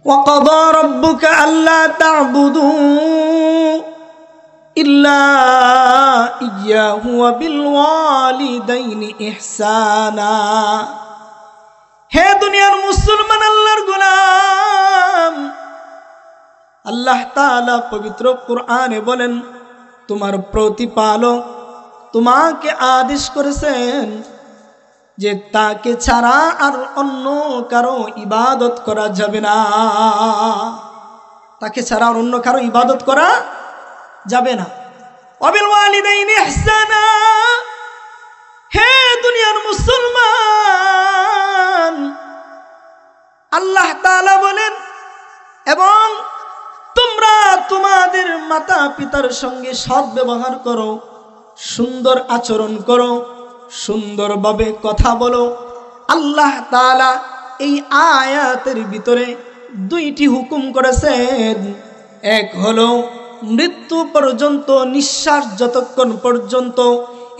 وقضى ربك ألا تعبدوا إلا إياه وبالوالدين إحسانا হে দুনিয়ার মুসলমান আল্লাহর গোলাম, আল্লাহ তাআলা পবিত্র কুরআনে বলেন, তোমার প্রতিপালক তোমাকে আদেশ করেছেন যে তাকে ছাড়া আর অন্য কারো ইবাদত করা যাবে না। তাকে ছাড়া আর অন্য কারো ইবাদত করা যাবে না। ওয়াবিল ওয়ালিদাইনি ইহসানা, হে দুনিয়ার মুসলমান, আল্লাহ তাআলা বলেন, এবং তোমরা তোমাদের মাতা পিতার সঙ্গে সৎ ব্যবহার করো, সুন্দর আচরণ করো, সুন্দরভাবে কথা বলো। আল্লাহ তাআলা এই আয়াতের ভিতরে দুইটি হুকুম করেছেন। এক হলো মৃত্যু পর্যন্ত, নিঃশ্বাস যতক্ষণ পর্যন্ত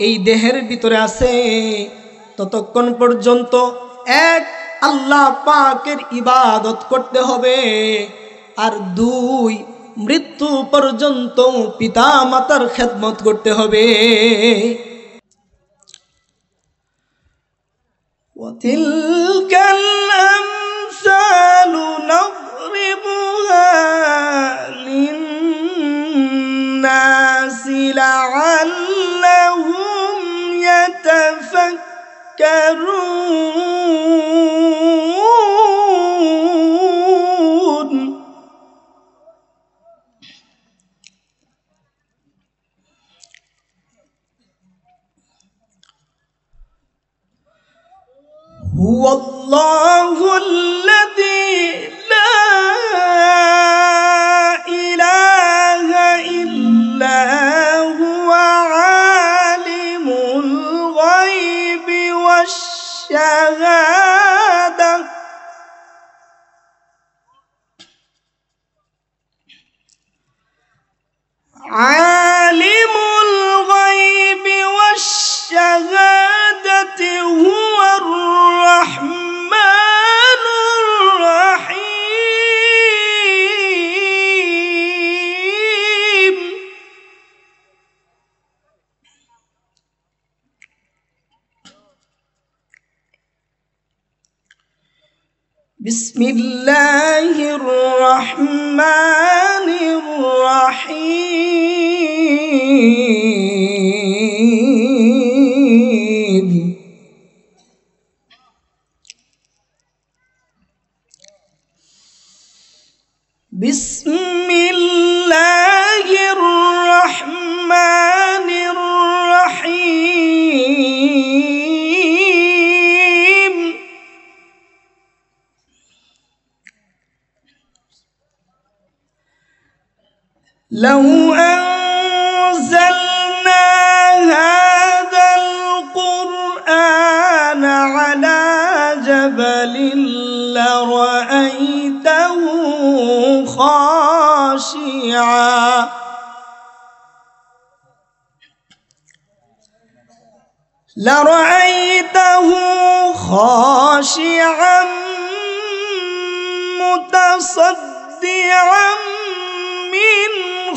এই দেহের ভিতরে আছে ততক্ষণ পর্যন্ত এক আল্লাহ পাকের ইবাদত করতে হবে, আর দুই মৃত্যু পর্যন্ত পিতা মাতার খেদমত করতে হবে। وَتِلْكَ الْأَمْثَالُ نَضْرِبُهَا لِلنَّاسِ لَعَلَّهُمْ يَتَفَكَّرُونَ هو الله الذي لا إله إلا هو عالم الغيب والشهادة عالم الغيب والشهادة هو الرحمن الرحيم بسم الله الرحمن الرحيم بسم الله الرحمن الرحيم لو أنزلنا هذا القرآن على جبل لرأيته خاشعا متصدعا من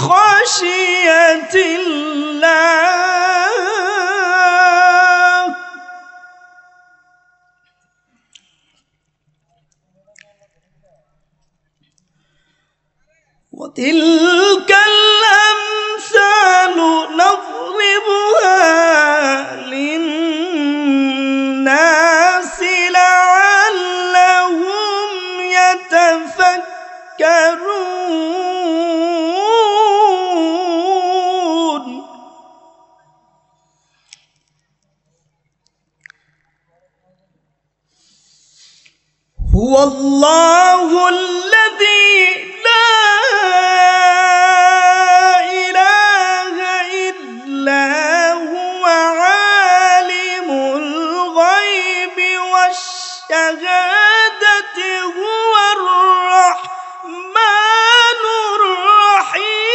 خشية الله وتلك الأمثال نضربها للناس لعلهم يتفكرون هو الله الذي لا إله إلا هو عالم الغيب والشهادة هو الرحمن الرحيم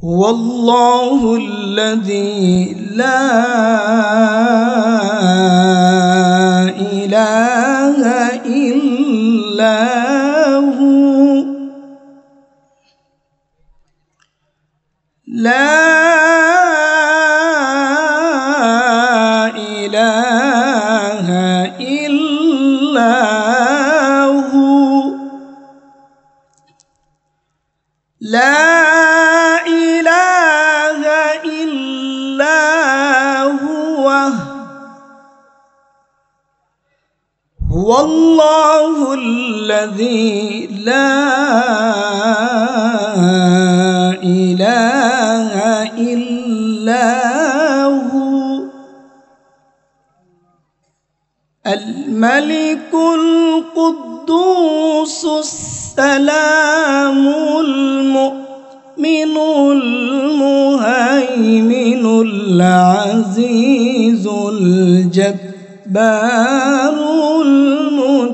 هو الله الذي لا إله إلا هو لا إله إلا هو لا إله إلا هو هو الله الذي لا إله إلا هو الملك القدوس السلام المؤمن المهيمن العزيز الجبار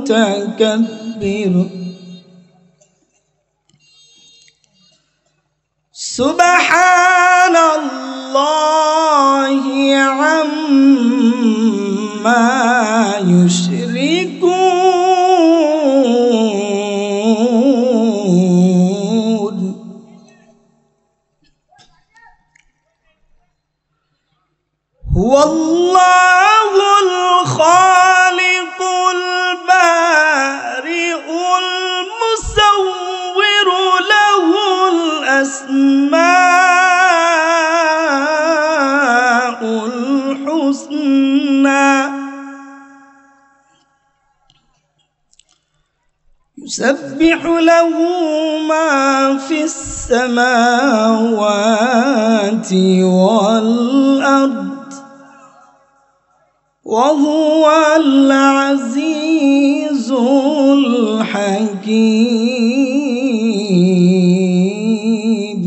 المتكبر سبحان الله عما يشركون هو الله الخالق البارئ المصور له الأسماء الحسنى يسبح له ما في السماوات والأرض وهو العزيز الحكيم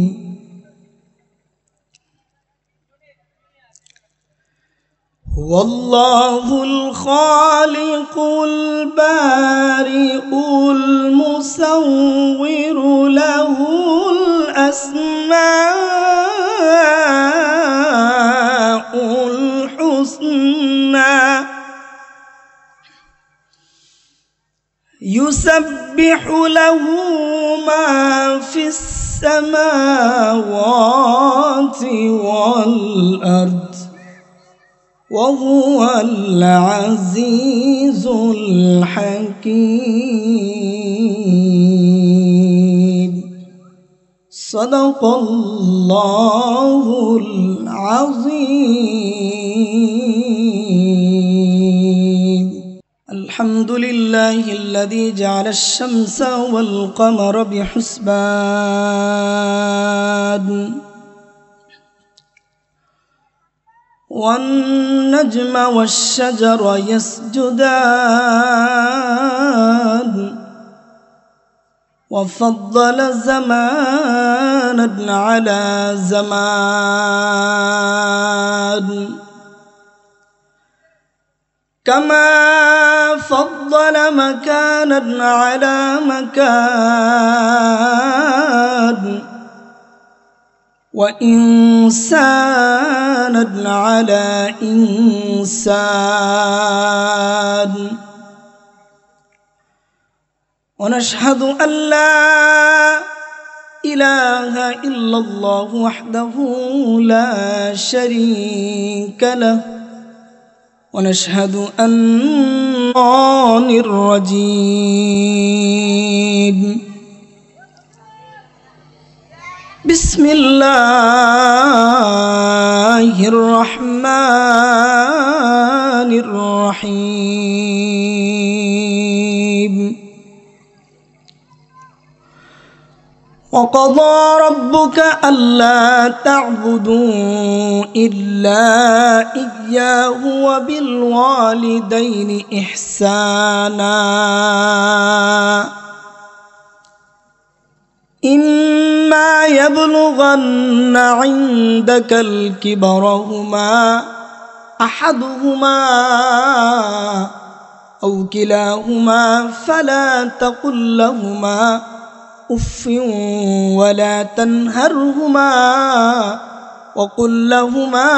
هو الله الخالق البارئ المصور له الأسماء الحسنى يسبح له ما في السماوات والأرض وهو العزيز الحكيم صدق الله العظيم الحمد لله الذي جعل الشمس والقمر بحسبان والنجم والشجر يسجدان وفضل زمانا على زمان كما فضل مكانا على مكان وإنسانا على إنسان ونشهد أن لا إله إلا الله وحده لا شريك له ونشهد أن الرجيم بسم الله الرحمن الرحيم وقضى ربك ألا تعبدوا إلا إياه وبالوالدين إحسانا إما يبلغن عندك الكبر أحدهما أو كلاهما فلا تقل لهما أف ولا تنهرهما وقل لهما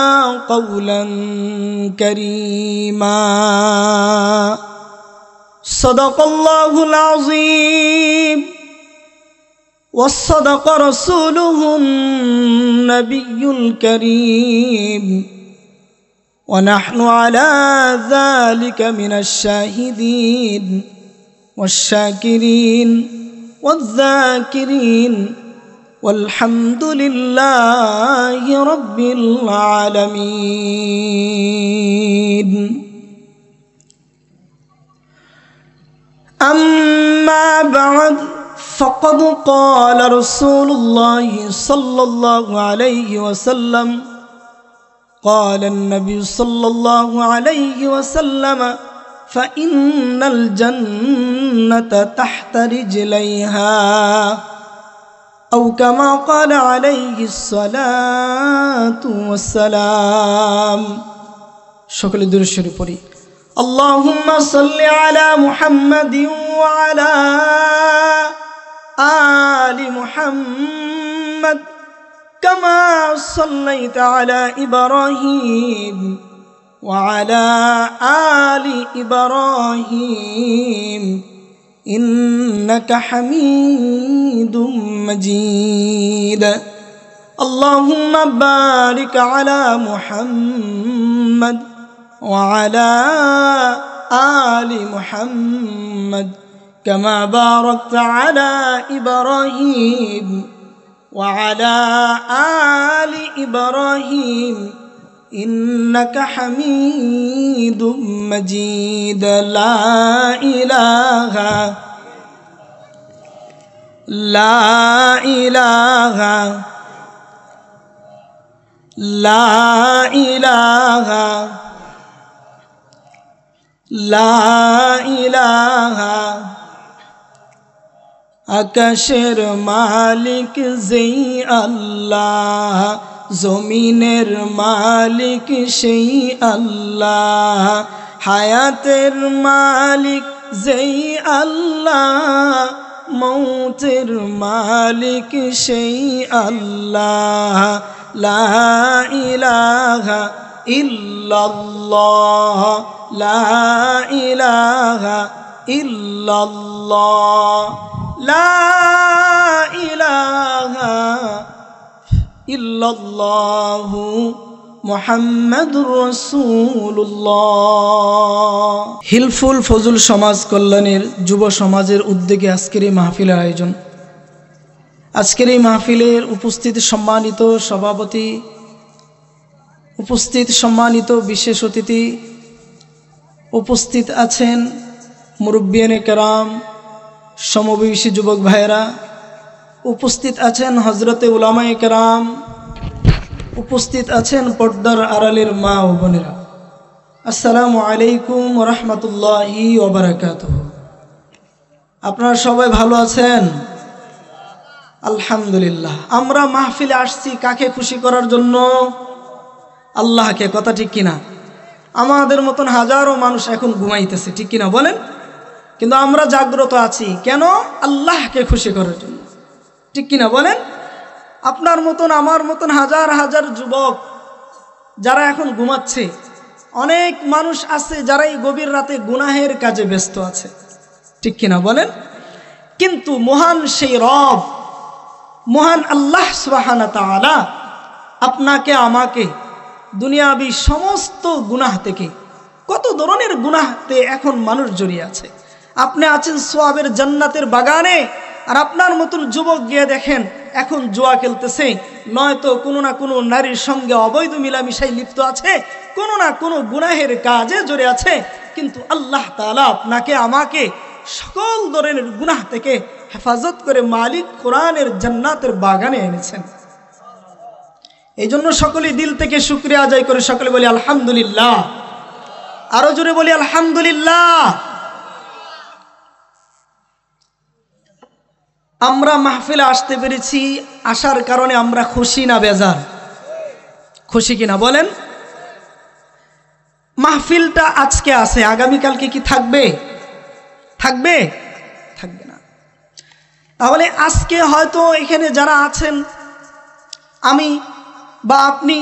قولا كريما صدق الله العظيم وصدق رسوله النبي الكريم ونحن على ذلك من الشاهدين والشاكرين والذاكرين والحمد لله رب العالمين أما بعد فقد قال رسول الله صلى الله عليه وسلم قال النبي صلى الله عليه وسلم فإن الجنة تحت رجليها أو كما قال عليه الصلاة والسلام شكل درشري পড়ি اللهم صل على محمد وعلى آل محمد كما صليت على إبراهيم وعلى آل إبراهيم إنك حميد مجيد اللهم بارك على محمد وعلى آل محمد كما باركت على إبراهيم وعلى آل إبراهيم إنك حميد مجيد لا إله আকাশের মালিক যেই আল্লাহ জমিনের মালিক সেই আল্লাহ হায়াতের মালিক যেই আল্লাহ মৌতের মালিক সেই আল্লাহ লা ইলাহা ইল্লাল্লাহ লা ইলাহা ইল্লাল্লাহ লা ইলাহা ইল্লাল্লাহু মুহাম্মাদুর রাসূলুল্লাহ। হিলফুল ফজল সমাজ কল্যাণের যুব সমাজের উদ্যোগে আজকের এই মাহফিলের আয়োজন। আজকের এই মাহফিলের উপস্থিত সম্মানিত সভাপতি, উপস্থিত সম্মানিত বিশেষ অতিথি, উপস্থিত আছেন মুরব্বিয়ানে কেরাম, সমবয়সী যুবক ভাইয়েরা, উপস্থিত আছেন হজরতে উলামায়ে কেরাম, উপস্থিত আছেন পর্দার আড়ালের মা ও বোনেরা, আসসালামু আলাইকুম ওয়া রাহমাতুল্লাহি ওয়া বারাকাতুহু। আপনারা সবাই ভালো আছেন? আলহামদুলিল্লাহ। আমরা মাহফিলে আসছি কাকে খুশি করার জন্য? আল্লাহকে। কথা ঠিক কিনা? আমাদের মতন হাজারো মানুষ এখন ঘুমাইতেছে, ঠিক কিনা বলেন? কিন্তু আমরা জাগ্রত আছি কেন? আল্লাহকে খুশি করার জন্য, ঠিক কিনা বলেন? আপনার মতন আমার মতন হাজার হাজার যুবক যারা এখন ঘুমাচ্ছে, অনেক মানুষ আছে যারা এই গভীর রাতে গুনাহের কাজে ব্যস্ত আছে, ঠিক কিনা বলেন? কিন্তু মহান সেই রব, মহান আল্লাহ সুবহানাহু ওয়া তাআলা আপনাকে আমাকে দুনিয়াবি সমস্ত গুনাহ থেকে, কত ধরনের গুনাহতে এখন মানুষ জড়িয়ে আছে। আপনি আছেন সোয়াবের জান্নাতের বাগানে, আর আপনার মতন যুবক গিয়ে দেখেন এখন জুয়া খেলতেছে, নয়তো কোনো না কোনো নারীর সঙ্গে অবৈধ মিলামিশাই লিপ্ত আছে, কোনো না কোনো গুনাহের কাজে জড়িয়ে আছে। কিন্তু আল্লাহ তাআলা আপনাকে আমাকে সকল ধরনের গুনাহ থেকে হেফাজত করে মালিক কোরআনের জান্নাতের বাগানে এনেছেন। এই জন্য সকলে দিল থেকে শুকরিয়া আদায় করে সকলে বলি আলহামদুলিল্লাহ। আরো জোরে বলি আলহামদুলিল্লাহ। আমরা মাহফিলে আসতে পেরেছি, আসার কারণে আমরা খুশি না বেজার? খুশি কিনা বলেন? মাহফিলটা আজকে আছে, আগামীকালকে কি থাকবে? থাকবে? থাকবে না। তাহলে আজকে হয়তো এখানে যারা আছেন, আমি বা আপনি,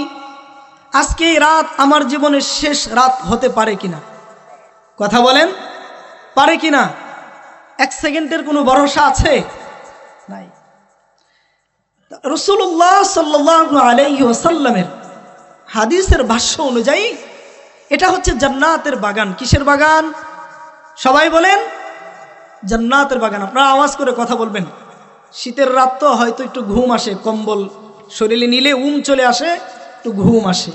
আজকে রাত আমার জীবনের শেষ রাত হতে পারে কিনা, কথা বলেন, পারে কিনা? এক সেকেন্ডের কোনো ভরসা আছে? নাই। রাসূলুল্লাহ সাল্লাল্লাহু আলাইহি ওয়াসাল্লামের হাদিসের ভাষ্য অনুযায়ী এটা হচ্ছে জান্নাতের বাগান। কিসের বাগান? সবাই বলেন, জান্নাতের বাগান। আপনারা আওয়াজ করে কথা বলবেন। শীতের রাত তো হয়তো একটু ঘুম আসে, কম্বল শরীরে নিলে চলে আসে, একটু ঘুম আসে।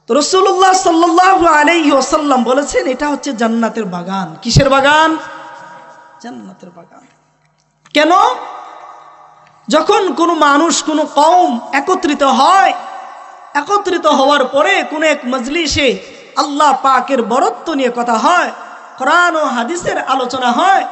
তো রাসূলুল্লাহ সাল্লাল্লাহু আলাইহি ওয়াসাল্লাম বলেছেন এটা হচ্ছে জান্নাতের বাগান। কিসের বাগান? জান্নাতের বাগান। কেন? যখন কোনো মানুষ, কোনো কওম একত্রিত হয়, একত্রিত হওয়ার পরে কোনো এক মজলিসে আল্লাহ পাকের বরত্ব নিয়ে কথা হয়, কোরআন ও হাদিসের আলোচনা হয়,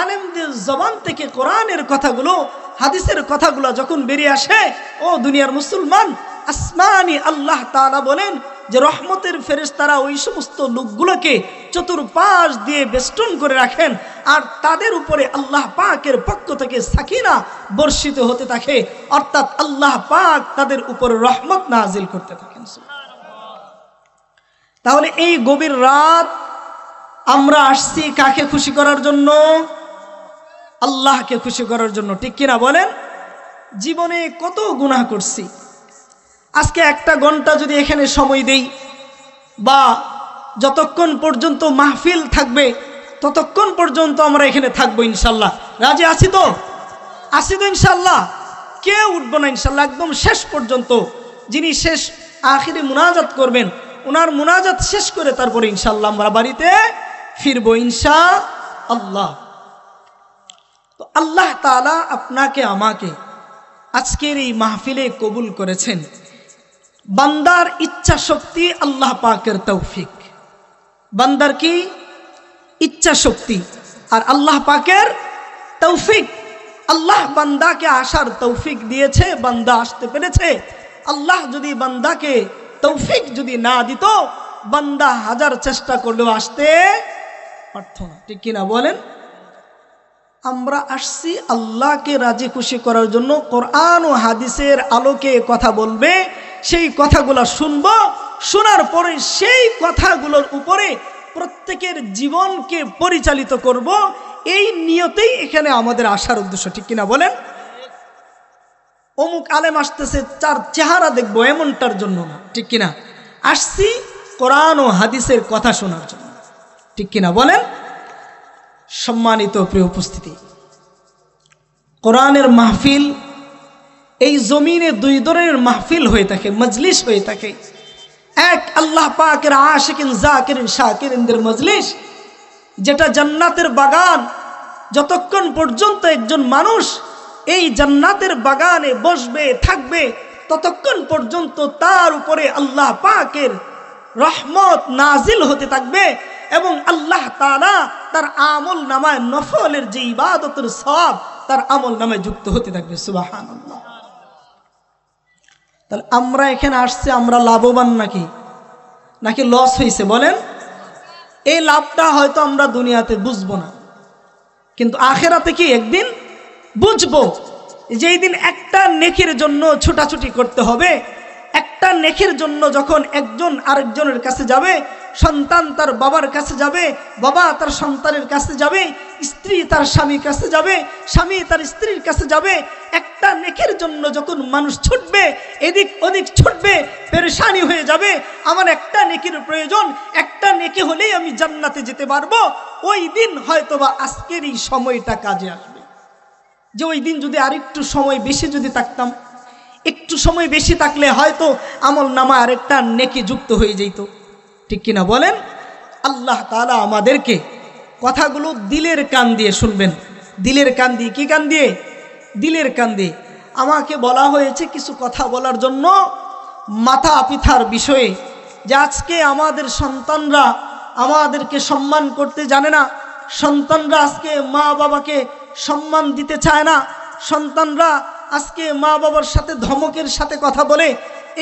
আলেমদের জবান থেকে কোরআনের কথাগুলো, হাদিসের কথাগুলো যখন বেরিয়ে আসে, ও দুনিয়ার মুসলমান, আসমানি আল্লাহ তাআলা বলেন যে রহমতের ফেরেশতারা ওই সমস্ত লোকগুলোকে চতুর্পাশ দিয়ে বেষ্টন করে রাখেন, আর তাদের উপরে আল্লাহ পাকের পক্ষ থেকে সাকিনা বর্ষিত হতে থাকে, অর্থাৎ আল্লাহ পাক তাদের উপরে রহমত নাজিল করতে থাকেন। তাহলে এই গভীর রাত আমরা আসছি কাকে খুশি করার জন্য? আল্লাহকে খুশি করার জন্য, ঠিক কিনা বলেন? জীবনে কত গুনাহ করছি, আজকে একটা ঘন্টা যদি এখানে সময় দেই, বা যতক্ষণ পর্যন্ত মাহফিল থাকবে ততক্ষণ পর্যন্ত আমরা এখানে থাকবো ইনশাল্লাহ। রাজি আছি তো? আছি তো ইনশাল্লাহ? কেউ উঠবো না ইনশাল্লাহ, একদম শেষ পর্যন্ত। যিনি শেষ আখিরে মুনাজাত করবেন, ওনার মুনাজাত শেষ করে তারপরে ইনশাল্লাহ আমরা বাড়িতে ফিরবো ইনশাআল্লাহ। তো আল্লাহ তাআলা আপনাকে আমাকে আজকের এই মাহফিলে কবুল করেছেন। বান্দার ইচ্ছা শক্তি আল্লাহ পাকের তৌফিক। বান্দার কি? ইচ্ছা শক্তি আর আল্লাহ পাকের তৌফিক। আল্লাহ বান্দাকে আসার তৌফিক দিয়েছে, বান্দা আসতে পেরেছে। আল্লাহ যদি বান্দাকে তৌফিক যদি না দিত, বান্দা হাজার চেষ্টা করলেও আসতে পারত না, ঠিক কিনা বলেন? আমরা আসছি আল্লাহকে রাজি খুশি করার জন্য। কোরআন ও হাদিসের আলোকে কথা বলবে, সেই কথাগুলো শুনবো, শোনার পরে সেই কথাগুলোর উপরে প্রত্যেকের জীবনকে পরিচালিত করব, এই নিয়তেই এখানে আমাদের আসার উদ্দেশ্য, ঠিক কিনা বলেন? অমুক আলেম আসতেছে, তার চেহারা দেখবো, এমনটার জন্য না, ঠিক কিনা? আসছি কোরআন ও হাদিসের কথা শোনার জন্য, ঠিক কিনা বলেন? সম্মানিত প্রিয় উপস্থিতি, কোরআনের মাহফিল এই জমিনে দুই ধরনের মাহফিল হয়ে থাকে, মজলিস হয়ে থাকে। এক আল্লাহ পাকের আশিকিন জাকিরিন শাকিরিনদের মজলিস, যেটা জান্নাতের বাগান। যতক্ষণ পর্যন্ত একজন মানুষ এই জান্নাতের বাগানে বসবে, থাকবে, ততক্ষণ পর্যন্ত তার উপরে আল্লাহ পাকের রহমত নাজিল হতে থাকবে, এবং আল্লাহ তাআলা তার আমল নামায় নফলের যে ইবাদতের সওয়াব তার আমল নামায় যুক্ত হতে থাকবে। সুবহানাল্লাহ। তাহলে আমরা এখানে আসছে, আমরা লাভবান নাকি লস হয়েছে বলেন? এই লাভটা হয়তো আমরা দুনিয়াতে বুঝবো না, কিন্তু আখেরাতে কি একদিন বুঝবো। যেই দিন একটা নেকির জন্য ছুটাছুটি করতে হবে, একটা নেকির জন্য যখন একজন আরেকজনের কাছে যাবে, সন্তান তার বাবার কাছে যাবে, বাবা তার সন্তানের কাছে যাবে, স্ত্রী তার স্বামীর কাছে যাবে, স্বামী তার স্ত্রীর কাছে যাবে, একটা নেকির জন্য যখন মানুষ ছুটবে, এদিক ওদিক ছুটবে, পেরেশানি হয়ে যাবে, আমার একটা নেকির প্রয়োজন, একটা নেকি হলেই আমি জান্নাতে যেতে পারবো। ওই দিন হয়তোবা আজকের এই সময়টা কাজে আসবে, যে ওই দিন যদি আরেকটু সময় বেশি যদি থাকতাম, একটু সময় বেশি থাকলে হয়তো আমল নামা আরেকটা নেকি যুক্ত হয়ে যেত, ঠিক কিনা বলেন? আল্লাহ তাআলা আমাদেরকে কথাগুলো দিলের কান দিয়ে শুনবেন। দিলের কান দিয়ে, কি কান দিয়ে? দিলের কান দিয়ে। আমাকে বলা হয়েছে কিছু কথা বলার জন্য মাথা পিথার বিষয়ে, যে আজকে আমাদের সন্তানরা আমাদেরকে সম্মান করতে জানে না, সন্তানরা আজকে মা বাবাকে সম্মান দিতে চায় না, সন্তানরা আজকে মা বাবার সাথে ধমকের সাথে কথা বলে।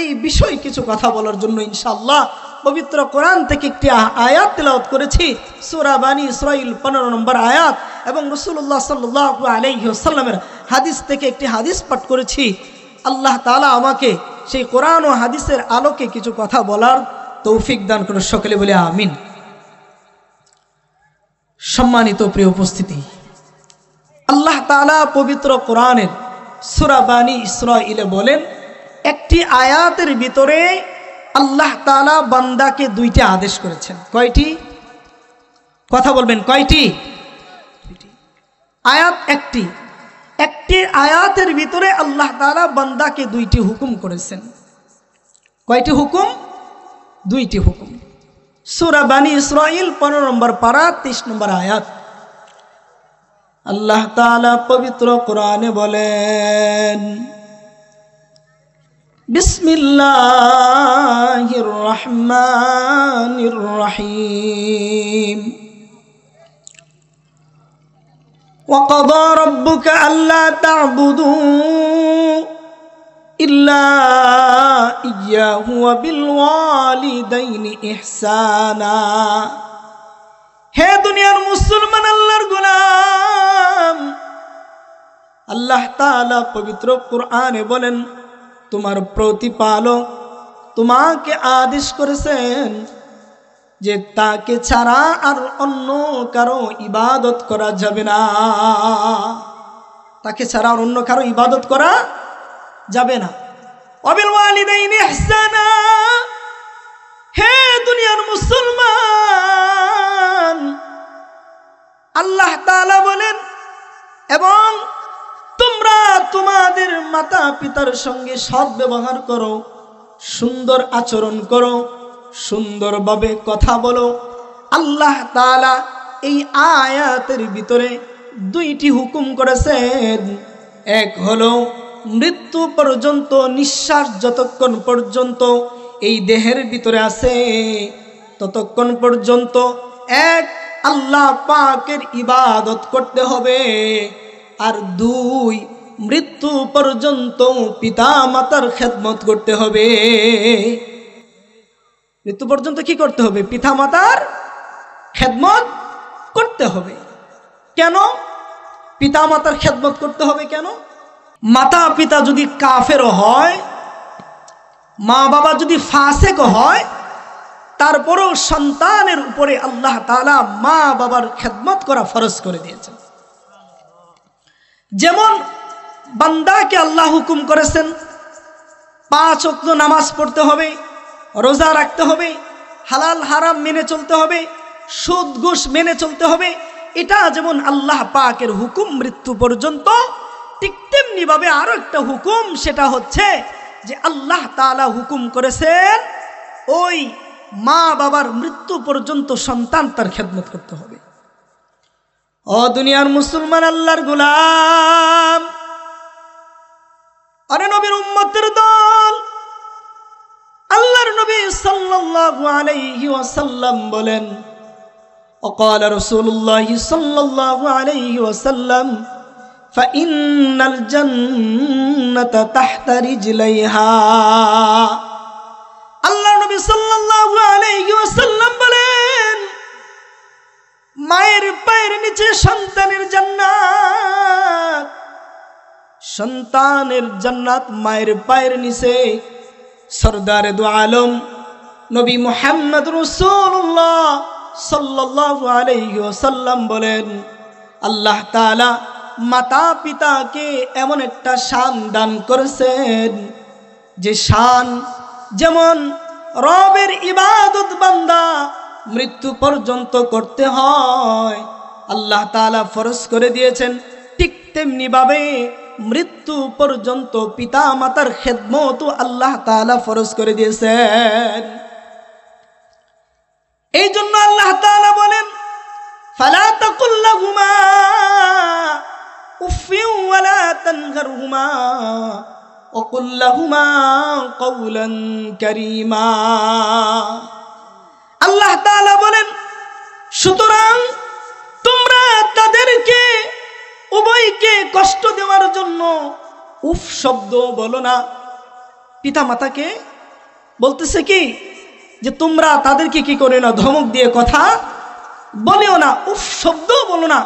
এই বিষয়ে কিছু কথা বলার জন্য ইনশাআল্লাহ পবিত্র কোরআন থেকে একটি আয়াত তেলাওয়াত করেছি, সূরা বানী ইসরাঈল 15 নম্বর আয়াত। এবং রাসূলুল্লাহ সাল্লাল্লাহু আলাইহি ওয়াসাল্লামের হাদিস থেকে একটি হাদিস পাঠ করেছি। আল্লাহ তাআলা আমাকে সেই কোরআন ও হাদিসের আলোকে কিছু কথা বলার তৌফিক দান করুন, সকলে বলে আমিন। সম্মানিত প্রিয় উপস্থিতি, আল্লাহ তাআলা পবিত্র কোরআনের সূরা বানী ইসরাঈলে বলেন, একটি আয়াতের ভিতরে আল্লাহ তাআলা বান্দাকে দুইটি আদেশ করেছেন। কয়টি? কথা বলবেন, কয়টি? আয়াত একটি। একটি আয়াতের ভিতরে আল্লাহ তাআলা বান্দাকে দুইটি হুকুম করেছেন। কয়টি হুকুম? দুইটি হুকুম। সূরা বানী ইসরাঈল 15 নম্বর পারা 23 নম্বর আয়াত। আল্লাহ তাআলা পবিত্র কোরআনে বলেন, বিসমিল্লাহির রহমানির রহিম। وقضى ربك ألا تعبدوا إلا إياه وبالوالدين إحسانا। হে দুনিয়ার মুসলমান আল্লাহর গোলাম, আল্লাহ তাআলা পবিত্র কোরআনে বলেন, তোমার প্রতিপালক তোমাকে আদেশ করেছেন যে তাকে ছাড়া আর অন্য কারো ইবাদত করা যাবে না। তাকে ছাড়া আর অন্য কারো ইবাদত করা যাবে না। ওয়াবিল ওয়ালিদাইনি ইহসানা। হে দুনিয়ার মুসলমান, আল্লাহ তাআলা বলেন, এবং তোমরা তোমাদের মাতা পিতার সঙ্গে সৎ ব্যবহার করো, সুন্দর আচরণ করো, সুন্দরভাবে কথা বলো। আল্লাহ তাআলা এই আয়াতের ভিতরে দুইটি হুকুম করেছেন। এক হলো মৃত্যু পর্যন্ত, নিঃশ্বাস যতক্ষণ পর্যন্ত এই দেহের ভিতরে আছে ততক্ষণ পর্যন্ত এক আল্লাহ পাকের ইবাদত করতে হবে। আর দুই, মৃত্যু পর্যন্ত পিতা মাতার খেদমত করতে হবে। মৃত্যু পর্যন্ত কি করতে হবে? পিতা মাতার খেদমত করতে হবে। কেন পিতা মাতার খেদমত করতে হবে? কেন? মাতা পিতা যদি কাফের হয়, মা বাবা যদি ফাসেক হয়, তারপরেও সন্তানের উপরে আল্লাহ তাআলা মা বাবার খেদমত করা ফরজ করে দিয়েছেন। যেমন বান্দাকে আল্লাহ হুকুম করেছেন 5 ওয়াক্ত নামাজ পড়তে হবে, রোজা রাখতে হবে, হালাল হারাম মেনে চলতে হবে, সুদ ঘুষ মেনে চলতে হবে। এটা যেমন আল্লাহ পাকের হুকুম মৃত্যু পর্যন্ত, ঠিক তেমনি ভাবে আরো একটা হুকুম, সেটা হচ্ছে যে আল্লাহ তাআলা হুকুম করেছেন ওই মা বাবার মৃত্যু পর্যন্ত সন্তান তার খেদমত করতে হবে। ও দুনিয়ার মুসলমান আল্লাহর গোলাম, আরে নবীর উম্মতের দল, আল্লাহর নবী সাল্লাল্লাহু আলাইহি ওয়াসাল্লাম বলেন, وقال رسول الله صلى الله عليه وسلم فإن الجنة تحت رجليها। আল্লাহর নবী সাল্লাল্লাহু আলাইহি ওয়াসাল্লাম বলেন, মায়ের পায়ের নিচে সন্তানের জান্নাত, সন্তানের জান্নাত মায়ের পায়ের নিচে। সরদারে দু আলম নবী মুহাম্মদ রাসূলুল্লাহ সাল্লাল্লাহু আলাইহি ওয়াসাল্লাম বলেন, আল্লাহ তাআলা মাতা পিতাকে এমন একটা শান দান করেছেন যে শান যেমন রবের ইবাদত বান্দা মৃত্যু পর্যন্ত করতে হয় আল্লাহ তাআলা ফরজ করে দিয়েছেন, ঠিক তেমনি ভাবে মৃত্যু পর্যন্ত পিতা মাতার খেদমত আল্লাহ তাআলা ফরজ করে দিয়েছেন। এই জন্য আল্লাহ তাআলা বলেন, ফালা তাকুল লাহুমা উফিন ওয়ালা তানহারহুমা ওয়া কুল লাহুমা কওলান কারীমা। আল্লাহ তাআলা বলেন, সুতরাং তোমরা তাদেরকে উভয়কে কষ্ট দেওয়ার জন্য উফ শব্দ বলো না। পিতা মাতাকে বলতেছে কি যে তোমরা তাদেরকে কি করে না, ধমক দিয়ে কথা বলেও না, উফ শব্দ বলো না।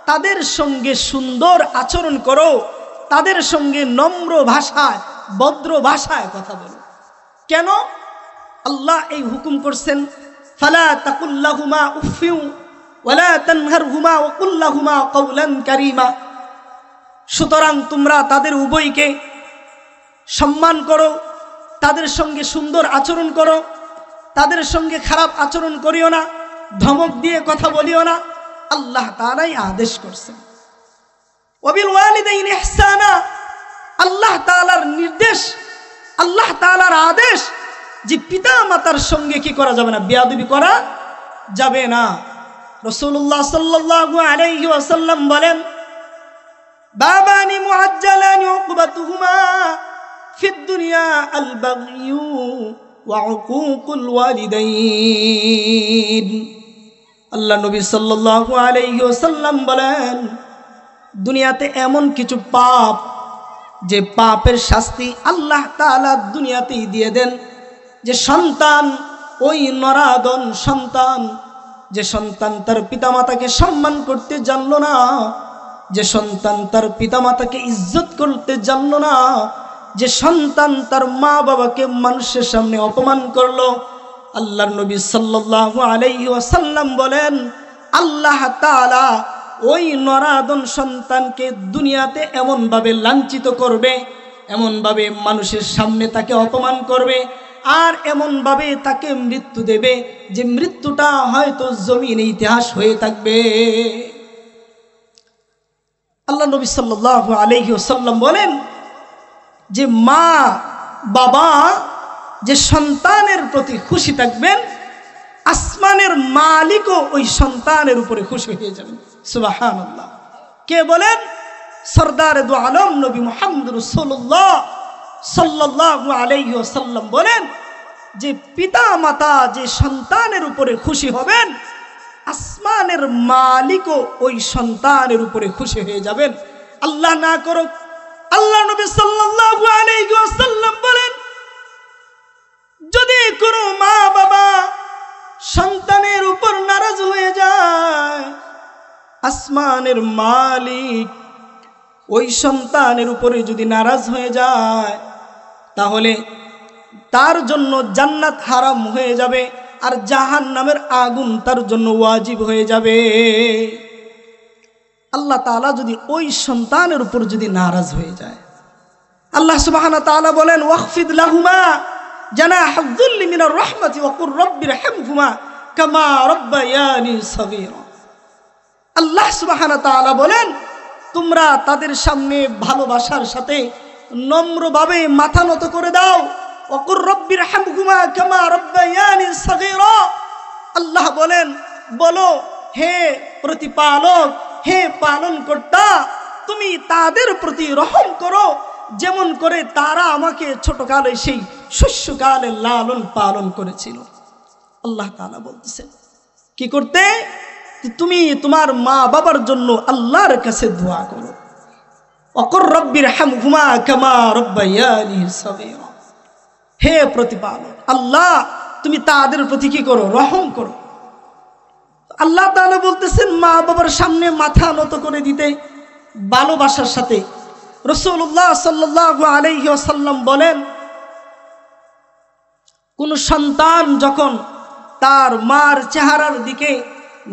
তাদের সঙ্গে সুন্দর আচরণ করো, তাদের সঙ্গে নম্র ভাষায় ভদ্র ভাষায় কথা বলো। কেন আল্লাহ এই হুকুম করছেন? ফালা তাকুল্লাহুমা উফিউ ওয়ালা তানহারহুমা ওয়া কুল্লাহুমা কাওলান কারীমা। সুতরাং তোমরা তাদের উভয়কে সম্মান করো, তাদের সঙ্গে সুন্দর আচরণ করো, তাদের সঙ্গে খারাপ আচরণ করিও না, ধমক দিয়ে কথা বলিও না। আল্লাহ তাআলাই আদেশ করছেন। ওয়াবিল ওয়ালিদাইনি ইহসানা, আল্লাহ তাআলার নির্দেশ, আল্লাহ তাআলার আদেশ যে পিতা মাতার সঙ্গে কি করা যাবে না? বেয়াদবি করা যাবে না। রাসূলুল্লাহ সাল্লাল্লাহু আলাইহি ওয়াসাল্লাম বলেন, বাবানি মুআজ্জালানি উকবাতুহুমা ফিদ দুনিয়া আল বাগয়ু ওয়া উকুকুল ওয়ালিদাইন। আল্লাহ নবী সাল্লাল্লাহু আলাইহি ওয়াসাল্লাম বলেন, দুনিয়াতে এমন কিছু পাপ যে পাপের শাস্তি আল্লাহ তাআলা দুনিয়াতেই দিয়ে দেন। যে সন্তান, ওই নরাদন সন্তান, যে সন্তান তার পিতামাতাকে সম্মান করতে জানলো না, যে সন্তান তার পিতামাতাকে ইজ্জত করতে জানলো না, যে সন্তান তার মা বাবাকে মানুষের সামনে অপমান করলো, আল্লাহর নবী সাল্লাল্লাহু আলাইহি ওয়াসাল্লাম বলেন, আল্লাহ তাআলা ওই নরাদন সন্তানকে দুনিয়াতে এমনভাবে লাঞ্ছিত করবে, এমনভাবে মানুষের সামনে তাকে অপমান করবে, আর এমনভাবে তাকে মৃত্যু দেবে যে মৃত্যুটা হয়তো জমিনে ইতিহাস হয়ে থাকবে। আল্লাহ নবী সাল্লাল্লাহু আলাইহি ওয়াসাল্লাম বলেন যে মা বাবা যে সন্তানের প্রতি খুশি থাকবেন, আসমানের মালিকও ওই সন্তানের উপরে খুশি হয়ে যাবেন। সুবহানাল্লাহ। কে বলেন? সরদার দু আলম নবী মুহাম্মদ রাসূলুল্লাহ সাল্লাল্লাহু আলাইহি ওয়াসাল্লাম বলেন যে পিতা মাতা যে সন্তানের উপরে খুশি হবেন, আসমানের মালিকও ওই সন্তানের উপরে খুশি হয়ে যাবেন। আল্লাহ না করুক, আল্লাহ নবী সাল্লাল্লাহু আলাইহি ওয়াসাল্লাম বলেন, যদি কোনো মা বাবা সন্তানের উপর নারাজ হয়ে যায়, আসমানের মালিক ওই সন্তানের উপরে যদি নারাজ হয়ে যায়, তাহলে তার জন্য জান্নাত হারাম হয়ে যাবে আর জাহান্নামের আগুন তার জন্য ওয়াজিব হয়ে যাবে। আল্লাহ তাআলা যদি ওই সন্তানের উপর যদি নারাজ হয়ে যায়, আল্লাহ সুবহানাহু ওয়া তাআলা বলেন, ওয়াখফিদ লাহুমা জানাহায যুল্লি মিনার রাহমাতি ওয়া কুর রাব্বিরহামহুমা কামা রাব্বায়ানি সগীরা। আল্লাহ সুবহানাহু ওয়া তাআলা বলেন, তোমরা তাদের সামনে ভালোবাসার সাথে নম্রভাবে মাথা নত করে দাও। ওয়া কুর রাব্বিরহামহুমা কামা রাব্বায়ানি সগীরা। আল্লাহ বলেন, বলো হে প্রতিপালক, হে পালনকর্তা, তুমি তাদের প্রতি রহম করো যেমন করে তারা আমাকে ছোটকালে সেই শৈশবকালে লালন পালন করেছিল। আল্লাহ তাআলা বলতেছেন কি করতে? তুমি তোমার মা বাবার জন্য আল্লাহর কাছে দোয়া করো। ওয়াকুর রাব্বিরহামহুমা কামা রাব্বায়ানি সগীরা। হে প্রতিপালক আল্লাহ, তুমি তাদের প্রতি কি করো? রহম করো। আল্লাহ তাআলা বলতেছেন মা বাবার সামনে মাথা নত করে দিতে ভালোবাসার সাথে। রাসূলুল্লাহ সাল্লাল্লাহু আলাইহি ওয়াসাল্লাম বলেন, কোন সন্তান যখন তার মার চেহারার দিকে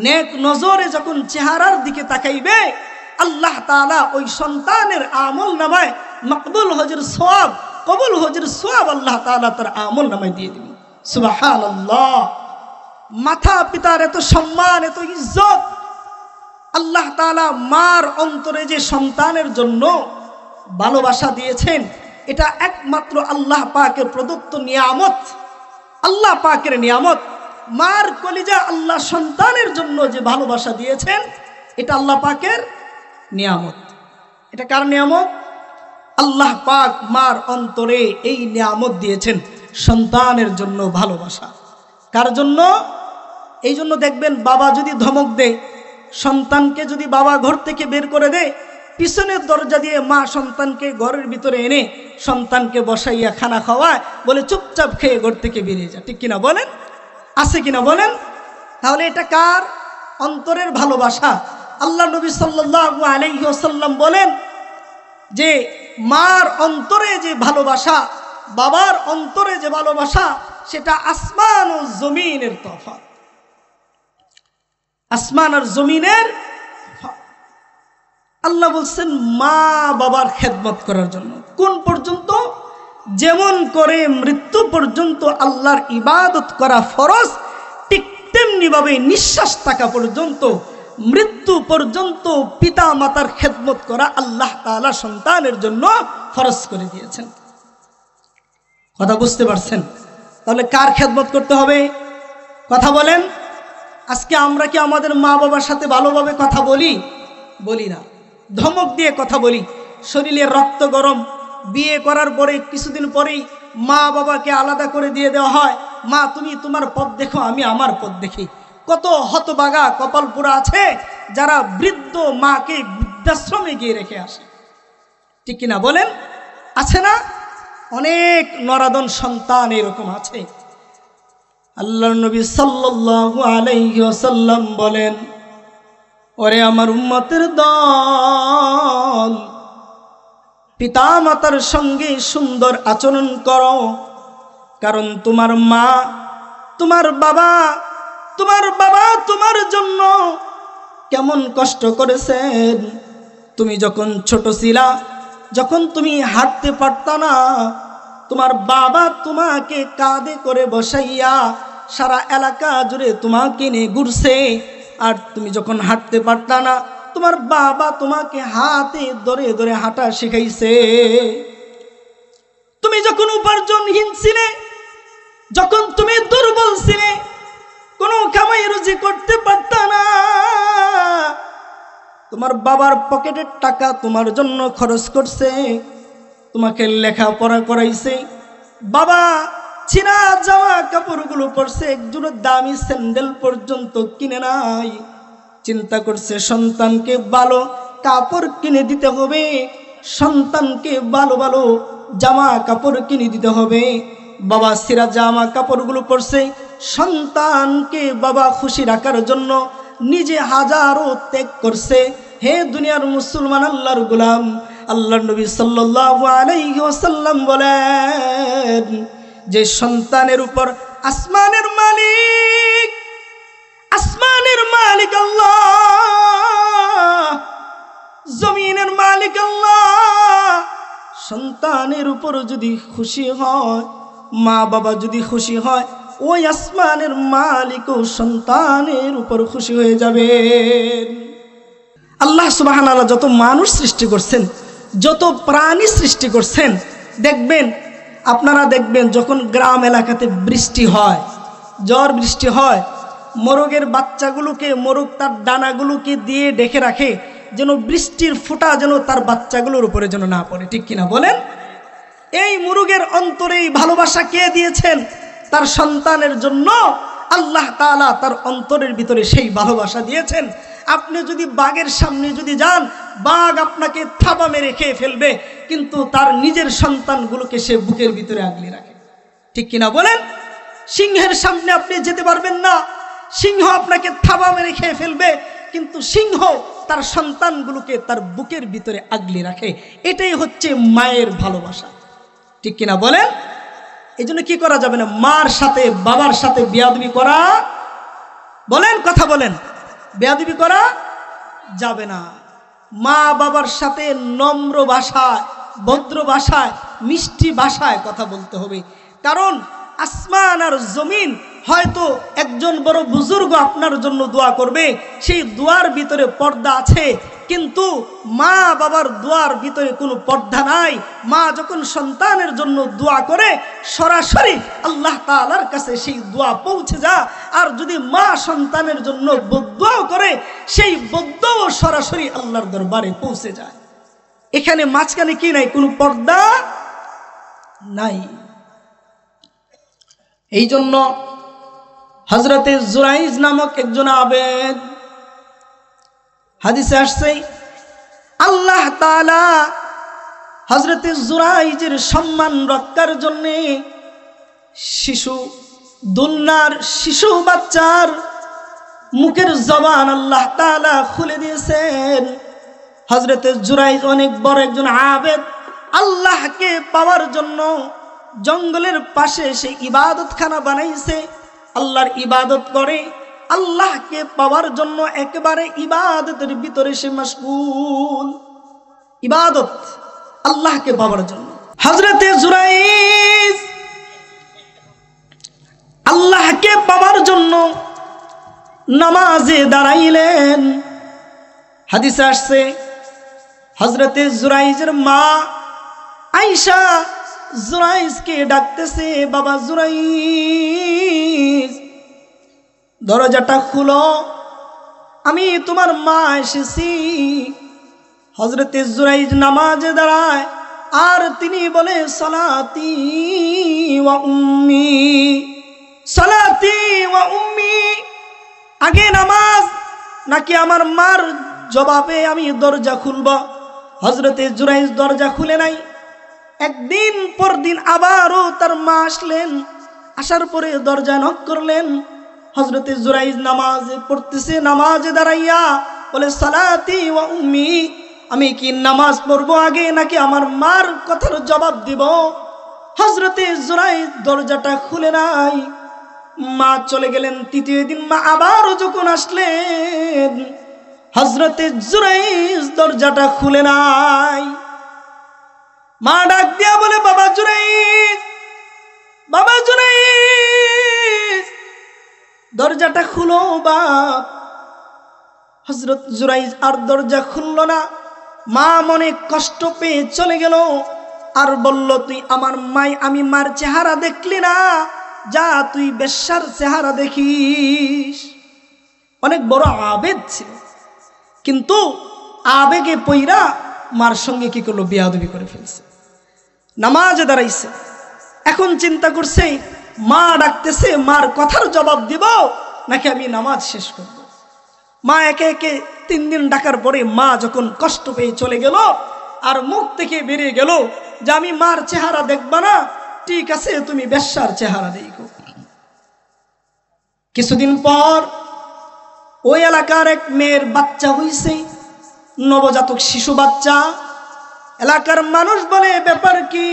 নেক নজরে যখন চেহারার দিকে তাকাইবে, আল্লাহ তাআলা ওই সন্তানের আমল নামায় মকবুল হজের সওয়াব, কবুল হজের সওয়াব আল্লাহ তাআলা তার আমল নামায় দিয়ে দিবেন। সুবহানাল্লাহ। মাতা পিতার এত সম্মান, এত ইজ্জত আল্লাহ তাআলা মার অন্তরে যে সন্তানের জন্য ভালোবাসা দিয়েছেন, এটা একমাত্র আল্লাহ পাকের প্রদত্ত নিয়ামত, আল্লাহ পাকের নিয়ামত। মার কলিজা আল্লাহ সন্তানের জন্য যে ভালোবাসা দিয়েছেন, এটা আল্লাহ পাকের নিয়ামত। এটা কার নিয়ামত? আল্লাহ পাক মার অন্তরে এই নিয়ামত দিয়েছেন, সন্তানের জন্য ভালোবাসা। কার জন্য? এই জন্য দেখবেন বাবা যদি ধমক দেয়, সন্তানকে যদি বাবা ঘর থেকে বের করে দেয়, পিছনের দরজা দিয়ে মা সন্তানকে ঘরের ভিতরে এনে সন্তানকে বসাইয়া খানা খাওয়ায়, বলে চুপচাপ খেয়ে ঘর থেকে বেরিয়ে যা। ঠিক কিনা বলেন? আছে কিনা বলেন? তাহলে এটা কার অন্তরের ভালোবাসা? আল্লাহ নবী সাল্লাল্লাহু আলাইহি ওয়াসাল্লাম বলেন যে মার অন্তরে যে ভালোবাসা, বাবার অন্তরে যে ভালোবাসা, সেটা আসমান ও জমিনের তফাৎ। আসমান আর জমিনের। আল্লাহ বলছেন মা বাবার খেদমত করার জন্য। কোন পর্যন্ত? যেমন করে মৃত্যু পর্যন্ত আল্লাহর ইবাদত করা ফরজ, ঠিক তেমনি ভাবে নিঃশ্বাস থাকা পর্যন্ত, মৃত্যু পর্যন্ত পিতা মাতার খেদমত করা আল্লাহ তাআলা সন্তানের জন্য ফরজ করে দিয়েছেন। কথা বুঝতে পারছেন? তাহলে কার খেদমত করতে হবে? কথা বলেন। আজকে আমরা কি আমাদের মা বাবার সাথে ভালোভাবে কথা বলি? বলি না, ধমক দিয়ে কথা বলি। শরীরে রক্ত গরম, বিয়ে করার পরে কিছুদিন পরেই মা বাবাকে আলাদা করে দিয়ে দেওয়া হয়। মা তুমি তোমার পথ দেখো, আমি আমার পথ দেখি। কত হতবাগা কপাল পুরা আছে যারা বৃদ্ধ মাকে বৃদ্ধাশ্রমে গিয়ে রেখে আসে, ঠিক কিনা বলেন? আছে না? অনেক নরাদন সন্তান এরকম আছে। আল্লাহর নবী সাল্লাল্লাহু আলাইহি ওয়াসাল্লাম বলেন, ওরে আমার উম্মতের দল, পিতা মাতার সঙ্গে সুন্দর আচরণ করো, কারণ তোমার মা, তোমার বাবা তোমার জন্য কেমন কষ্ট করেছেন। তুমি যখন ছোট ছিলা, যখন তুমি হাঁটতে পারতা না, তোমার বাবা তোমাকে কাঁধে করে বসাইয়া সারা এলাকা জুড়ে তোমাকে নিয়ে ঘুরছে। আর তুমি যখন হাঁটতে পারতা না, তোমার বাবা তোমাকে হাতে ধরে ধরে হাঁটা শিখাইছে। তুমি যখন উপার্জনহীন ছিলে, যখন তুমি দুর্বল ছিলে, কোনো কামাই রুজি করতে পারতা না, তোমার বাবার পকেটের টাকা তোমার জন্য খরচ করছে, তোমাকে লেখাপড়া করাইছে। বাবা ছিঁড়া জামা কাপড়গুলো পরছে, একজোড়া দামি স্যান্ডেল পর্যন্ত কিনে নাই। চিন্তা করছে সন্তানকে ভালো কাপড় কিনে দিতে হবে, সন্তানকে ভালো ভালো জামা কাপড় কিনে দিতে হবে। বাবা ছিঁড়া জামা কাপড়গুলো পরছে, সন্তানকে বাবা খুশি রাখার জন্য নিজে হাজারো ত্যাগ করছে। হে দুনিয়ার মুসলমান আল্লাহর গোলাম, আল্লাহর নবী সাল্লাল্লাহু আলাইহি ওয়াসাল্লাম বলেন যে সন্তানের উপর আসমানের মালিক আল্লাহ, জমিনের মালিক আল্লাহ। সন্তানের উপর যদি খুশি হয়, মা বাবা যদি খুশি হয়, ওই আসমানের মালিকও সন্তানের উপর খুশি হয়ে যাবে। আল্লাহ সুবহানাহু ওয়া তাআলা যত মানুষ সৃষ্টি করছেন, যত প্রাণী সৃষ্টি করছেন, দেখবেন আপনারা দেখবেন যখন গ্রাম এলাকাতে বৃষ্টি হয়, ঝড় বৃষ্টি হয়, মোরগের বাচ্চাগুলোকে, মোরগ তার ডানাগুলোকে দিয়ে ঢেকে রাখে, যেন বৃষ্টির ফোঁটা যেন তার বাচ্চাগুলোর উপরে যেন না পড়ে, ঠিক কিনা বলেন? এই মুরগের অন্তরে এই ভালোবাসা কে দিয়েছেন? তার সন্তানের জন্য আল্লাহ তাআলা তার অন্তরের ভিতরে সেই ভালোবাসা দিয়েছেন। আপনি যদি বাঘের সামনে যদি যান, বাঘ আপনাকে থাবা মেরে খেয়ে ফেলবে, কিন্তু তার নিজের সন্তানগুলোকে সে বুকের ভিতরে আগলে রাখে, ঠিক কিনা বলেন? সিংহের সামনে আপনি যেতে পারবেন না, সিংহ আপনাকে থাবা মেরে খেয়ে ফেলবে, কিন্তু সিংহ তার সন্তানগুলোকে তার বুকের ভিতরে আগলে রাখে। এটাই হচ্ছে মায়ের ভালোবাসা, ঠিক কিনা বলেন? এই জন্য কি করা যাবে না? মার সাথে বাবার সাথে বেয়াদবি করা, বলেন কথা বলেন, বেয়াদবি করা যাবে না। মা বাবার সাথে নম্র ভাষায়, ভদ্র ভাষায়, মিষ্টি ভাষায় কথা বলতে হবে। কারণ আসমান আর জমিন, হয়তো একজন বড় বুজুর্গ আপনার জন্য দোয়া করবে, সেই দোয়ার ভিতরে পর্দা আছে, কিন্তু মা বাবার দোয়ার ভিতরে কোনো পর্দা নাই। মা যখন সন্তানের জন্য দোয়া করে, সরাসরি আল্লাহ তাআলার কাছে সেই দোয়া পৌঁছে যায়। আর যদি মা সন্তানের জন্য বদদোয়া করে, সেই বদদোয়া সরাসরি আল্লাহর দরবারে পৌঁছে যায়। এখানে মাঝখানে কি নাই? কোনো পর্দা নাই। এই জন্য হযরতে জুরাইজ নামক একজন আবেদ, হাদিসে আসছে আল্লাহ তাআলা হযরতে জুরাইজের সম্মান রক্ষার জন্য শিশু দুলনার শিশু বাচ্চার মুখের জবান আল্লাহ তাআলা খুলে দিয়েছেন। হযরতে জুরাইজ অনেক বড় একজন আবেদ, আল্লাহকে পাওয়ার জন্য জঙ্গলের পাশে সে ইবাদতখানা বানাইছে, আল্লাহর ইবাদত করে। আল্লাহকে পাওয়ার জন্য একেবারে ইবাদতের ভিতরে সে মশগুল, ইবাদত আল্লাহকে পাওয়ার জন্য। হযরতে জুরাইজ আল্লাহকে পাওয়ার জন্য নামাজে দাঁড়াইলেন। হাদিসে আসছে হযরতে জুরাইজের মা আয়েশা জুরাইজকে ডাকতেছে, বাবা জুরাইজ দরজাটা খুলো, আমি তোমার মা এসেছি। হযরতে জুরাইজ নামাজে দাঁড়ায় আর তিনি বলে সালাতি ওয়া উম্মি, সালাতি ওয়া উম্মি, আগে নামাজ নাকি আমার মার জবাবে আমি দরজা খুলব? হযরতে জুরাইজ দরজা খুলে নাই। একদিন পর দিন আবারও তার মা আসলেন, আসার পরে দরজা নক করলেন। হযরতে জুরাইজ নামাজে পড়তেছে, নামাজে দাঁড়াইয়া বলে সালাতি ওয়া উম্মি, আমি কি নামাজ পড়বো আগে নাকি আমার মার কথার জবাব দিব? হযরতে জুরাইজ দরজাটা খুলে নাই, মা চলে গেলেন। তৃতীয় দিন মা আবারও যখন আসলেন, হযরতে জুরাইজ দরজাটা খুলে নাই। মা ডাক দিয়া বলে বাবা জুরাইজ, বাবা জুরাইজ দরজাটা খুলো বাপ। হযরত জুরাইজ আর দরজা খুলল না। মা মনে কষ্ট পেয়ে চলে গেল আর বলল, তুই আমার মাই, আমি মার চেহারা দেখলি না, যা তুই বেশ্যার চেহারা দেখিস। অনেক বড় আবেদ ছিল, কিন্তু আবেগে পইরা মার সঙ্গে কি করলো, বেয়াদবি করে ফেলছে। নামাজে দাঁড়াইছে, এখন চিন্তা করছে মা ডাকতেছে, মার কথার জবাব দিব নাকি আমি নামাজ শেষ করব। মা একে একে 3 দিন ডাকার পরে মা যখন কষ্ট পেয়ে চলে গেল আর মুখ থেকে বেরিয়ে গেল যে আমি মার চেহারা দেখবা না, ঠিক আছে তুমি বেশ্যার চেহারা দেখো। কিছুদিন পর ওই এলাকার এক মেয়ের বাচ্চা হইছে, নবজাতক শিশু বাচ্চা। এলাকার মানুষ বলে, ব্যাপার কি,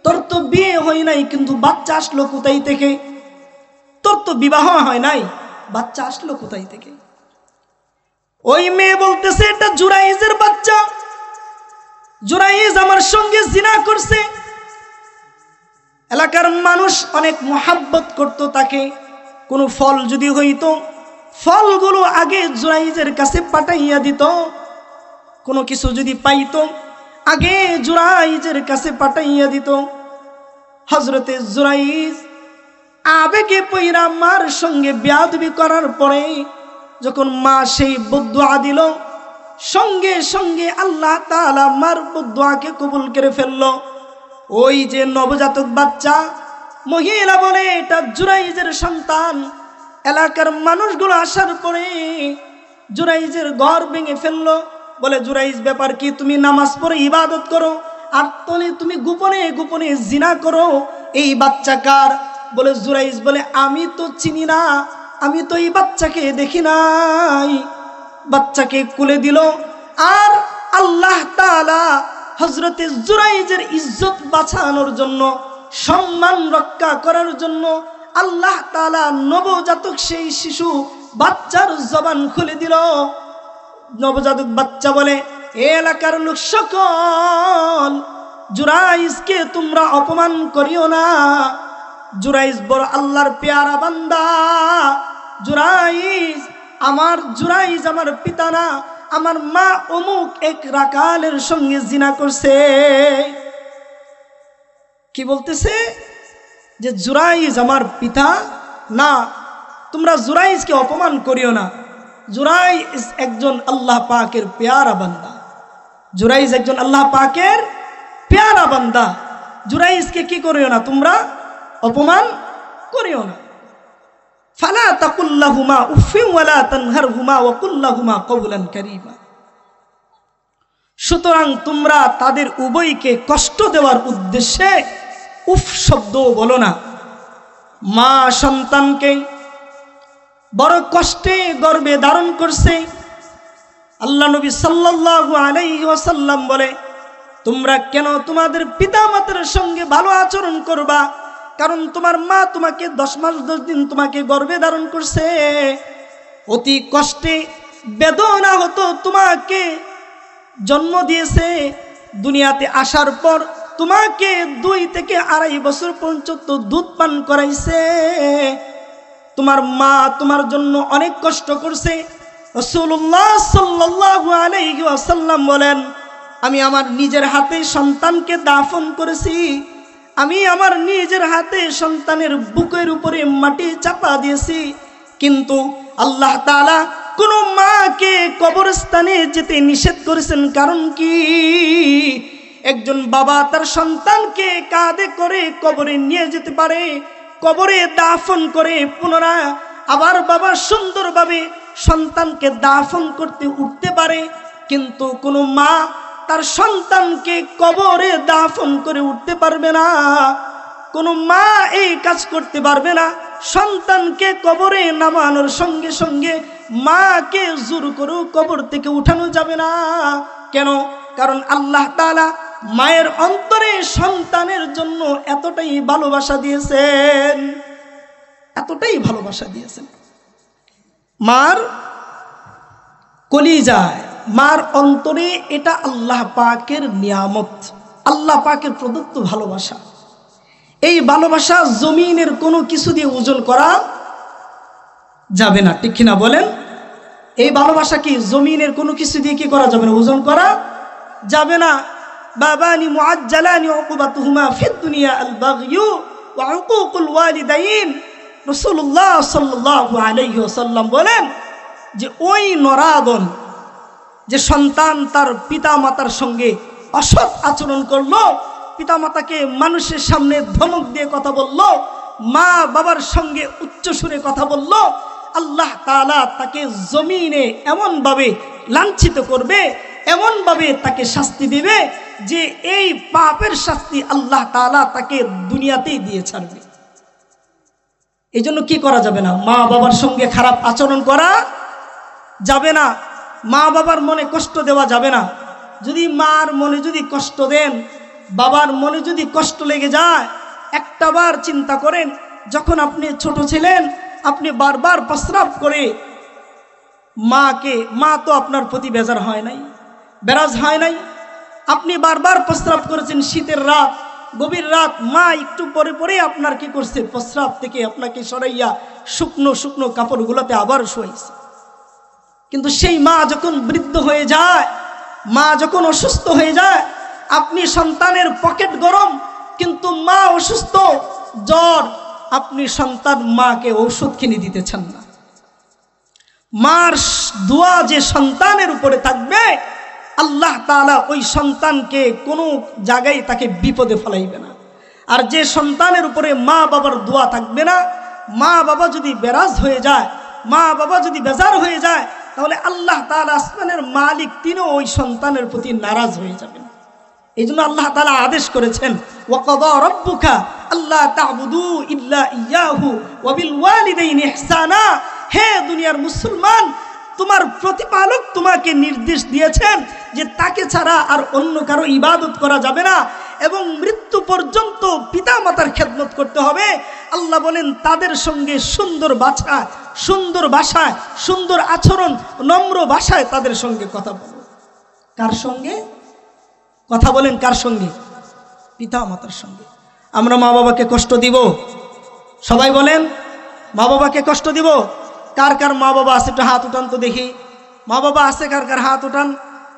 তোর তো বিয়ে হয় নাই কিন্তু বাচ্চা আসলো কোথায় থেকে? তোর তো বিবাহ হয় নাই, বাচ্চা আসলো কোথায় থেকে? ওই মেয়ে বলতেছে, এটা জুরাইজের বাচ্চা, জুরাইজ আমার সঙ্গে জিনা করছে। এলাকার মানুষ অনেক মোহাব্বত করত তাকে। কোনো ফল যদি হইতো, ফলগুলো আগে জুরাইজের কাছে পাঠাইয়া দিত। কোনো কিছু যদি পাইতো, আগে জুরাইজের কাছে পাঠাইয়া দিত। হযরতে জুরাইজ আবেগে পইরা মার সঙ্গে বেয়াদবি করার পরে যখন মা সেই বদদুয়া দিল, সঙ্গে সঙ্গে আল্লাহ তাআলা মার বদদুয়াকে কবুল করে ফেলল। ওই যে নবজাতক বাচ্চা, মহিলা বলে এটা জুরাইজের সন্তান। এলাকার মানুষগুলো আসার পরে জুরাইজের ঘর ভেঙে ফেললো। বলে, জুরাইজ ব্যাপার কি, তুমি নামাজ পড়ে ইবাদত করো আর তুমি গোপনে গোপনে জিনা করো, এই বাচ্চা কার? বলে জুরাইজ বলে, আমি তো চিনি না, আমি তো এই বাচ্চাকে দেখি নাই। বাচ্চাকে কুলে দিল। আর আল্লাহ তাআলা হযরতে জুরাইজের ইজ্জত বাঁচানোর জন্য, সম্মান রক্ষা করার জন্য আল্লাহ তাআলা নবজাতক সেই শিশু বাচ্চার জবান খুলে দিল। নবজাতক বাচ্চা বলে, এ এলাকার লোক সকল, জুরাইজকে তোমরা অপমান করিও না। জুরাইজ বড় আল্লাহর পেয়ারা বান্দা। জুরাইজ আমার পিতা না, আমার মা অমুক এক রাকালের সঙ্গে জিনা করছে। কি বলতেছে? যে জুরাইজ আমার পিতা না, তোমরা জুরাইজকে অপমান করিও না। জুরাইজ একজন আল্লাহ পাকের পেয়ারা বান্দা। জুরাইজ একজন আল্লাহ পাকের পেয়ারা বান্দা। জুরাইজকে কি করিও না, তোমরা অপমান করিও না। ফালা তাকুল লাহুমা উফিন ওয়ালা তানহারহুমা ওয়া কুল লাহুমা কওলান কারীমা। সুতরাং তোমরা তাদের উভয়কে কষ্ট দেওয়ার উদ্দেশ্যে উফ শব্দ বলো না। মা সন্তানকে বড় কষ্টে গর্ভে ধারণ করছে। আল্লাহ নবী সাল্লাল্লাহু আলাইহি ওয়াসাল্লাম বলে, তোমরা কেন তোমাদের পিতামাতার সঙ্গে ভালো আচরণ করবা? কারণ তোমার মা তোমাকে 10 মাস 10 দিন তোমাকে গর্ভে ধারণ করছে, অতি কষ্টে বেদনা হতো তোমাকে জন্ম দিয়েছে। দুনিয়াতে আসার পর তোমাকে 2 থেকে 2.5 বছর পর্যন্ত দুধ পান করাইছে। তোমার মা তোমার জন্য অনেক কষ্ট করছে। রাসূলুল্লাহ সাল্লাল্লাহু আলাইহি ওয়াসাল্লাম বলেন, আমি আমার নিজের হাতে সন্তানকে দাফন করেছি। আমি আমার নিজের হাতে সন্তানের বুকের উপরে মাটি চাপা দিয়েছি। কিন্তু আল্লাহ তাআলা কোন মাকে কবরস্থানে যেতে নিষেধ করেছেন। কারণ কি? একজন বাবা তার সন্তানকে কাঁধে করে কবরে নিয়ে যেতে পারে, কবরে দাফন করে পুনরায় আবার বাবা সুন্দরভাবে সন্তানকে দাফন করতে উঠতে পারে। কিন্তু কোনো মা তার সন্তানকে কবরে দাফন করে উঠতে পারবে না। কোনো মা এই কাজ করতে পারবে না। সন্তানকে কবরে নামানোর সঙ্গে সঙ্গে মাকে জোর করে কবর থেকে উঠানো যাবে না। কেন? কারণ আল্লাহ তাআলা মায়ের অন্তরে সন্তানের জন্য এতটাই ভালোবাসা দিয়েছেন, এতটাই ভালোবাসা দিয়েছেন। মার কলিজায়, মার অন্তরে, এটা আল্লাহ পাকের নিয়ামত, আল্লাহ পাকের প্রদত্ত ভালোবাসা। এই ভালোবাসা জমিনের কোনো কিছু দিয়ে ওজন করা যাবে না, ঠিক কিনা বলেন? এই ভালোবাসা কি জমিনের কোনো কিছু দিয়ে কি করা যাবে না? ওজন করা যাবে না। বাবানি মুআজ্জালানি উকুবাতুহুমা ফিদ দুনিয়া আল বাগয়ু ওয়া উকুকুল ওয়ালিদাইন। রাসূলুল্লাহ সাল্লাল্লাহু আলাইহি ওয়াসাল্লাম বলেন যে ওই নরাদন, যে সন্তান তার পিতা মাতার সঙ্গে অসৎ আচরণ করলো, পিতা মাতাকে মানুষের সামনে ধমক দিয়ে কথা বলল, মা বাবার সঙ্গে উচ্চ সুরে কথা বলল, আল্লাহ তাআলা তাকে জমিনে এমনভাবে লাঞ্ছিত করবে, এমনভাবে তাকে শাস্তি দিবে যে এই পাপের শাস্তি আল্লাহ তাআলা তাকে দুনিয়াতেই দিয়ে ছাড়বে। এই জন্য কি করা যাবে না? মা বাবার সঙ্গে খারাপ আচরণ করা যাবে না, মা বাবার মনে কষ্ট দেওয়া যাবে না। যদি মার মনে যদি কষ্ট দেন, বাবার মনে যদি কষ্ট লেগে যায়, একটাবার চিন্তা করেন, যখন আপনি ছোট ছিলেন আপনি বারবার প্রস্রাব করে মা তো আপনার প্রতি বেজার হয় নাই, বেরাজ হয় নাই। আপনি বারবার প্রস্রাব করেছেন, শীতের রাত, গভীর রাত, মা একটু পরে পরে আপনার কি করছে? প্রস্রাব থেকে আপনাকে সরাইয়া শুকনো শুকনো কাপড়গুলোতে আবার শোয়াইছে। কিন্তু সেই মা যখন বৃদ্ধ হয়ে যায়, মা যখন অসুস্থ হয়ে যায়, আপনি সন্তানের পকেট গরম কিন্তু মা অসুস্থ, জ্বর, আপনি সন্তান মাকে ঔষধ কিনে দিতেছেন না। মার দোয়া যে সন্তানের উপরে থাকবে, আল্লাহ তাআলা ওই সন্তানকে কোনো জায়গায় তাকে বিপদে ফেলাইবে না। আর যে সন্তানের উপরে মা বাবার দোয়া থাকবে না, মা বাবা যদি বেরাজ হয়ে যায়, মা বাবা যদি বেজার হয়ে যায়, তাহলে আল্লাহ তাআলা আসমানের মালিক তিনিও ওই সন্তানের প্রতি নারাজ হয়ে যাবেন। এই জন্য আল্লাহ তাআলা আদেশ করেছেন, ওয়াকাদা রাব্বুকা আল্লা তা'বুদু ইল্লা ইয়াহু ওয়া বিল ওয়ালিদাইনি ইহসানা। হে দুনিয়ার মুসলমান, তোমার প্রতিপালক তোমাকে নির্দেশ দিয়েছেন যে তাকে ছাড়া আর অন্য কারো ইবাদত করা যাবে না এবং মৃত্যু পর্যন্ত পিতা মাতার খেদমত করতে হবে। আল্লাহ বলেন তাদের সঙ্গে সুন্দর ভাষায়, সুন্দর আচরণ, নম্র ভাষায় তাদের সঙ্গে কথা বলো। কার সঙ্গে কথা বলেন? কার সঙ্গে? পিতা মাতার সঙ্গে। আমরা মা বাবাকে কষ্ট দিব? সবাই বলেন, মা বাবাকে কষ্ট দিব? কার কার মা বাবা আছে একটু হাত উঠান তো দেখি। মা বাবা আছে কার কার? হাত উঠান।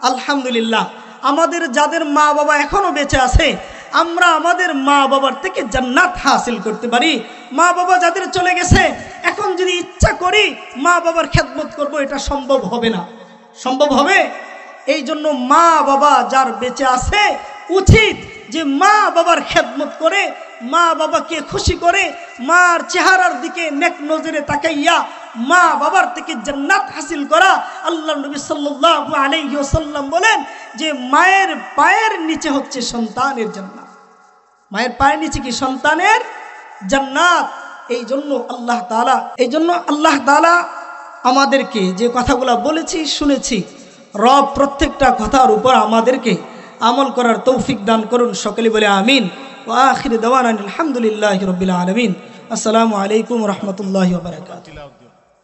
আলহামদুলিল্লাহ। আমাদের যাদের মা বাবা এখনো বেঁচে আছে, আমরা আমাদের মা বাবার থেকে জান্নাত হাসিল করতে পারি। মা বাবা যাদের চলে গেছে, এখন যদি ইচ্ছা করি মা বাবার খেদমত করব, এটা সম্ভব হবে না। সম্ভব হবে? এই জন্য মা বাবা যার বেঁচে আছে উচিত যে মা বাবার খেদমত করে, মা বাবাকে খুশি করে, মার চেহারার দিকে নেক নজরে তাকাইয়া মা বাবার থেকে জান্নাত হাসিল করা। আল্লাহর নবী সাল্লাল্লাহু আলাইহি ওয়াসাল্লাম বলেন যে মায়ের পায়ের নিচে হচ্ছে সন্তানের জান্নাত। মায়ের পায়ের নিচে কি? সন্তানের জান্নাত। এই জন্য আল্লাহ তাআলা আমাদেরকে যে কথাগুলো বলেছি শুনেছি, রব প্রত্যেকটা কথার উপর আমাদেরকে আমল করার তৌফিক দান করুন। সকলে বলে আমিন। ওয়া আখিরু দাওয়ানা আলহামদুলিল্লাহি রাব্বিল আলামিন। আসসালামু আলাইকুম ওয়া রাহমাতুল্লাহি ওয়া বারাকাতুহু।